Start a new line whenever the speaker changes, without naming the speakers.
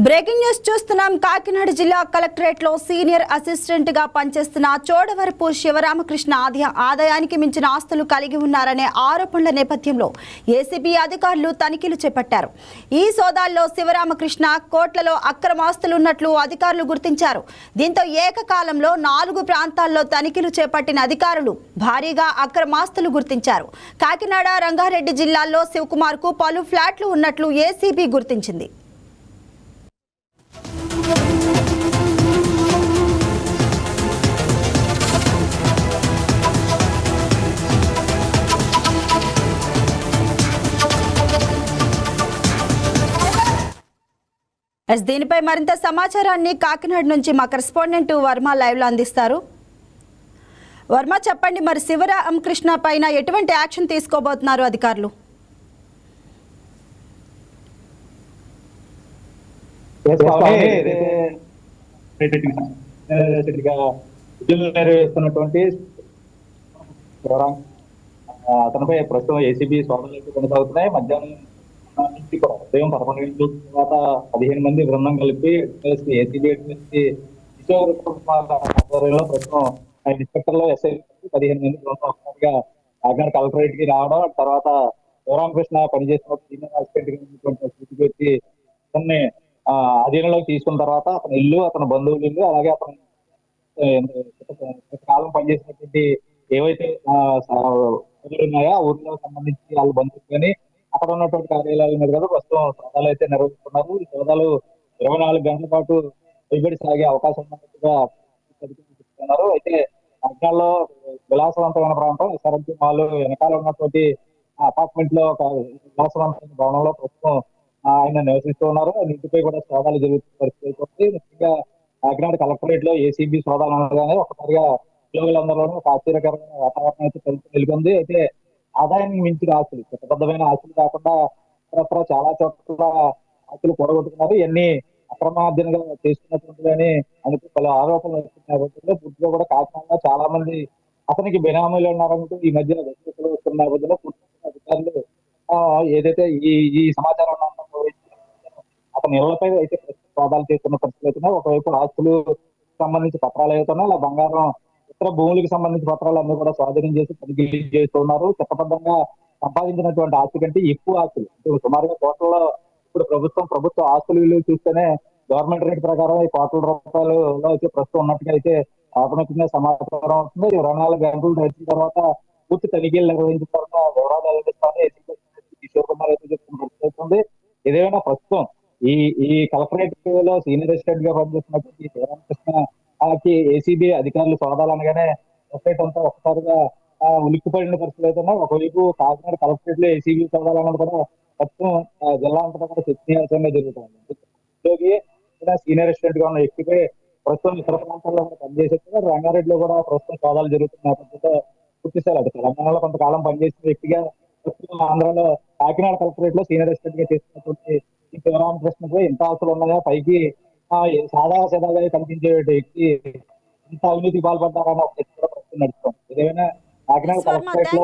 Breaking news చూస్తున్నాం. కాకినాడ జిల్లా collectorate లో సీనియర్ అసిస్టెంట్ గా పనిచేస్తున్న చోడవరపు శివరామకృష్ణ ఆదాయానికి మించిన ఆస్తులు కలిగి ఉన్నారనే ఆరోపణల నేపథ్యంలో ఏసీబీ అధికారులు తనిఖీలు చేపట్టారు. ఈ సోదాల్లో శివరామకృష్ణ కోట్లలో అక్రమాస్తులున్నట్లు అధికారులు గుర్తించారు. దీంతో ఏకకాలంలో 4 ప్రాంతాల్లో తనిఖీలు చేపట్టిన అధికారులు భారీగా అక్రమాస్తులు గుర్తించారు. కాకినాడ, రంగారెడ్డి జిల్లాల్లో శివకుమార్ కు పలు ఫ్లాట్లు ఉన్నట్లు ఏసీబీ గుర్తించింది. దీనిపై మరింత సమాచారాన్ని కాకినాడ నుంచి మా కరెస్పాండెంట్ వర్మ లైవ్ లో అందిస్తారు. వర్మ, చెప్పండి, మరి శివరామకృష్ణ పైన ఎటువంటి యాక్షన్ తీసుకోబోతున్నారు అధికారులు?
అతనిపై ప్రస్తుతం ఏసీబీ సోదాలు కొనసాగుతున్నాయి. మధ్యాహ్నం ఉదయం 11 గంటల తర్వాత 15 మంది బృందం కలిపి ఏసీబీ ఆధ్వర్యంలో ప్రస్తుతం ఇన్స్పెక్టర్లు, ఎస్ఐ 15 మంది బృందం ఒకసారిగా కాకినాడ కలెక్టరేట్ కి రావడం, తర్వాత శివరామకృష్ణ పనిచేసిన సీనియర్ అసిస్టెంట్ వచ్చి అతన్ని అధీనంలోకి తీసుకున్న తర్వాత అతని ఇల్లు, అతని బంధువుల ఇల్లు, అలాగే అతను కాలం పనిచేసినటువంటి ఏవైతే ఉన్నాయో ఆ ఊర్లో సంబంధించి వాళ్ళ బంధువులు కానీ అక్కడ ఉన్నటువంటి కార్యాలయాల మీద కూడా ప్రస్తుతం సోదాలు అయితే నిర్వహిస్తున్నారు. ఈ సోదాలు 24 గంటల పాటు పైబడి సాగే అవకాశం ఉన్నట్టుగా చెప్తున్నారు. అయితే కాకినాడలో విలాసవంతమైన ప్రాంతం సరస్సు మాల్ వెనకాల ఉన్నటువంటి అపార్ట్మెంట్ లో ఒక విలాసవంతమైన భవనంలో ప్రస్తుతం ఆయన నివసిస్తూ ఉన్నారు. ఇంటిపై కూడా సోదాలు జరుగుతున్న పరిస్థితి. ముఖ్యంగా కాకినాడ కలెక్టరేట్ లో ఏసీబీ సోదాలు అనగానే ఒకసారిగా ఉద్యోగులందరిలోనూ ఒక ఆశ్చర్యకరమైన వాతావరణం అయితే నెలకొంది. అయితే ఆదాయానికి మించిన ఆస్తులు, చట్టబద్ధమైన ఆస్తులు కాకుండా ఇతరత్ర చాలా చోట్ల ఆస్తులు కూడగొట్టుకున్నారు. ఇవన్నీ అక్రమార్జనగా చేస్తున్నటువంటి అనుకు పలు ఆరోపణలు వస్తున్న పూర్తిగా కూడా కాకినాడలో చాలా మంది అతనికి బెనామీలు ఉన్నారంటూ ఈ మధ్య వ్యక్తులు వస్తున్న నేపథ్యంలో పూర్తి అధికారులు ఏదైతే ఈ సమాచారం అతని ఇళ్లపై అయితే సోదాలు చేస్తున్న పరిస్థితులు. ఒకవైపు ఆస్తులు సంబంధించి పత్రాలు అవుతున్నాయి, అలా బంగారం ఇతర భూములకు సంబంధించిన పత్రాలు అన్ని కూడా స్వాధీనం చేసి తనిఖీలు చేస్తున్నారు. చట్టబద్ధంగా సంపాదించినటువంటి ఆస్తి కంటే ఎక్కువ ఆస్తులు సుమారుగా కోట్లలో ఇప్పుడు ప్రభుత్వ ఆస్తుల విలువ చూస్తేనే గవర్నమెంట్ రేట్ ప్రకారం ఈ కోట్ల రూపాయలు అయితే ప్రస్తుతం ఉన్నట్టుగా అయితే ప్రాథమికంగా సమాచారం అవుతుంది. 24 గంటలు గడిచిన తర్వాత పూర్తి తనిఖీలు నిర్వహించిన తర్వాత వివరాలు వెల్లడిస్తామని శివకుమార్ అయితే చెప్తున్న పరిస్థితి. ఏదేమైనా ప్రస్తుతం ఈ కలెక్టరేట్ లో సీనియర్ అసిస్టెంట్ గా పనిచేస్తున్నటువంటి శివరామకృష్ణకి ఏసీబీ అధికారులు సోదాలు అనగానే వెబ్సైట్ అంతా ఒకసారిగా ఉలిక్కిపడిన పరిస్థితులు అయితే ఒకవైపు కాకినాడ కలెక్టరేట్ లో ఏసీబీ సోదాలు అన్నది కూడా ప్రస్తుతం జిల్లా అంతటా కూడా చర్చనీయాంశంగా జరుగుతుంది. ఉద్యోగి సీనియర్ అసిస్టెంట్ గా ఉన్న వ్యక్తిపై ప్రస్తుతం ఇతర ప్రాంతాల్లో కూడా పనిచేసేట్టుగా రంగారెడ్డిలో కూడా ప్రస్తుతం సోదాలు జరుగుతున్న నేపథ్యంలో గుర్తిస్తారు. అది తెలంగాణలో కొంతకాలం పనిచేసిన వ్యక్తిగా ప్రస్తుతం ఆంధ్రాలో కాకినాడ కలెక్టరేట్ లో సీనియర్ అసిస్టెంట్ గా చేస్తున్నటువంటి ఈ శివరామకృష్ణపై ఎంత ఆస్తులు ఉన్నాయో, పైకి సాదాగా కనిపించే వ్యక్తి ఇంత అవినీతికి పాల్పడ్డారన్న ఒక చర్చ కూడా ప్రస్తుతం నడుస్తుంది. ఏదైనా కాకినాడ కలెక్టరేట్ లో